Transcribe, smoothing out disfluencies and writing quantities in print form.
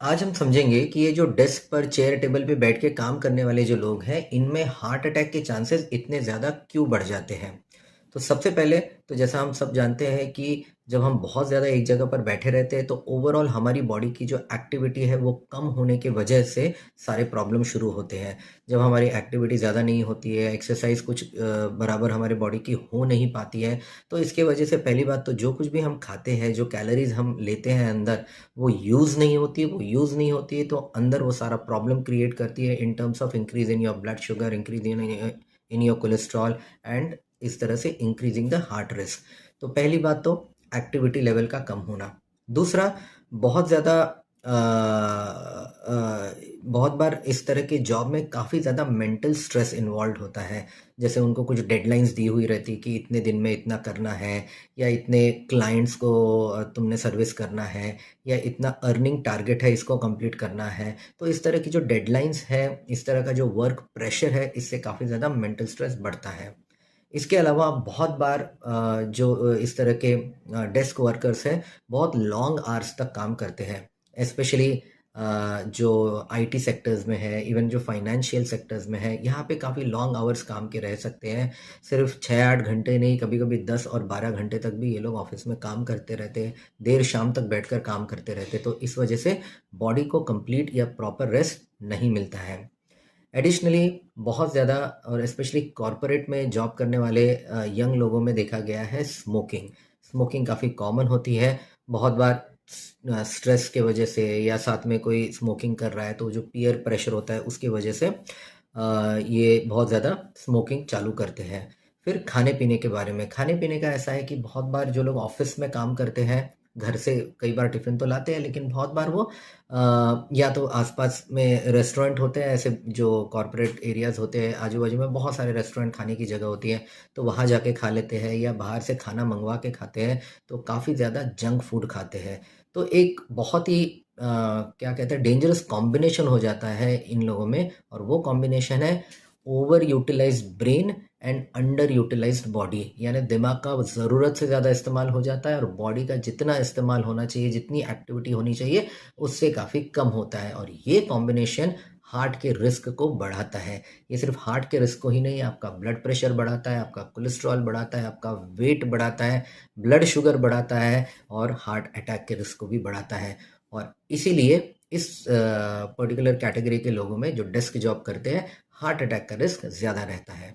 आज हम समझेंगे कि ये जो डेस्क पर चेयर टेबल पे बैठ के काम करने वाले जो लोग हैं, इनमें हार्ट अटैक के चांसेस इतने ज़्यादा क्यों बढ़ जाते हैं। तो सबसे पहले तो जैसा हम सब जानते हैं कि जब हम बहुत ज़्यादा एक जगह पर बैठे रहते हैं तो ओवरऑल हमारी बॉडी की जो एक्टिविटी है वो कम होने की वजह से सारे प्रॉब्लम शुरू होते हैं। जब हमारी एक्टिविटी ज़्यादा नहीं होती है, एक्सरसाइज कुछ बराबर हमारे बॉडी की हो नहीं पाती है, तो इसके वजह से पहली बात तो जो कुछ भी हम खाते हैं, जो कैलोरीज हम लेते हैं अंदर, वो यूज़ नहीं होती है तो अंदर वो सारा प्रॉब्लम क्रिएट करती है in terms of increase in your blood sugar, increase in your cholesterol and इस तरह से इंक्रीजिंग द हार्ट रिस्क। तो पहली बात तो एक्टिविटी लेवल का कम होना। दूसरा, बहुत ज़्यादा बहुत बार इस तरह के जॉब में काफ़ी ज़्यादा मेंटल स्ट्रेस इन्वॉल्व होता है। जैसे उनको कुछ डेडलाइंस दी हुई रहती कि इतने दिन में इतना करना है, या इतने क्लाइंट्स को तुमने सर्विस करना है, या इतना अर्निंग टारगेट है इसको कंप्लीट करना है। तो इस तरह की जो डेडलाइंस है, इस तरह का जो वर्क प्रेशर है, इससे काफ़ी ज़्यादा मेंटल स्ट्रेस बढ़ता है। इसके अलावा बहुत बार इस तरह के डेस्क वर्कर्स हैं, बहुत लॉन्ग आवर्स तक काम करते हैं। स्पेशली जो आईटी सेक्टर्स में है, इवन जो फाइनेंशियल सेक्टर्स में है, यहाँ पे काफ़ी लॉन्ग आवर्स काम के रह सकते हैं। सिर्फ 6-8 घंटे नहीं, कभी-कभी 10 और 12 घंटे तक भी ये लोग ऑफिस में काम करते रहते हैं। देर शाम तक बैठकर काम करते रहते हैं। तो इस वजह से बॉडी को कंप्लीट या प्रॉपर रेस्ट नहीं मिलता है। एडिशनली बहुत ज़्यादा और स्पेशली कॉरपोरेट में जॉब करने वाले यंग लोगों में देखा गया है स्मोकिंग। स्मोकिंग काफ़ी कॉमन होती है। बहुत बार स्ट्रेस के वजह से या साथ में कोई स्मोकिंग कर रहा है तो जो पीयर प्रेशर होता है उसकी वजह से ये बहुत ज़्यादा स्मोकिंग चालू करते हैं। फिर खाने-पीने के बारे में, खाने-पीने का ऐसा है कि बहुत बार जो लोग ऑफ़िस में काम करते हैं, घर से कई बार टिफ़िन तो लाते हैं, लेकिन बहुत बार वो या तो आसपास में रेस्टोरेंट होते हैं, ऐसे जो कॉर्पोरेट एरियाज़ होते हैं, आजू-बाजू में बहुत सारे रेस्टोरेंट खाने की जगह होती है, तो वहाँ जाके खा लेते हैं या बाहर से खाना मँगवा के खाते हैं, तो काफ़ी ज़्यादा जंक फूड खाते हैं। तो एक बहुत ही क्या कहते हैं, डेंजरस कॉम्बिनेशन हो जाता है इन लोगों में, और वो कॉम्बिनेशन है over utilized brain and under utilized body. यानी दिमाग का ज़रूरत से ज़्यादा इस्तेमाल हो जाता है और बॉडी का जितना इस्तेमाल होना चाहिए, जितनी एक्टिविटी होनी चाहिए, उससे काफ़ी कम होता है, और ये कॉम्बिनेशन हार्ट के रिस्क को बढ़ाता है। ये सिर्फ हार्ट के रिस्क को ही नहीं, आपका ब्लड प्रेशर बढ़ाता है, आपका कोलेस्ट्रॉल बढ़ाता है, आपका वेट बढ़ाता है, ब्लड शुगर बढ़ाता है, और हार्ट अटैक के रिस्क को भी बढ़ाता है। और इसीलिए इस पर्टिकुलर कैटेगरी के लोगों में जो डेस्क जॉब करते हैं, हार्ट अटैक का रिस्क ज़्यादा रहता है।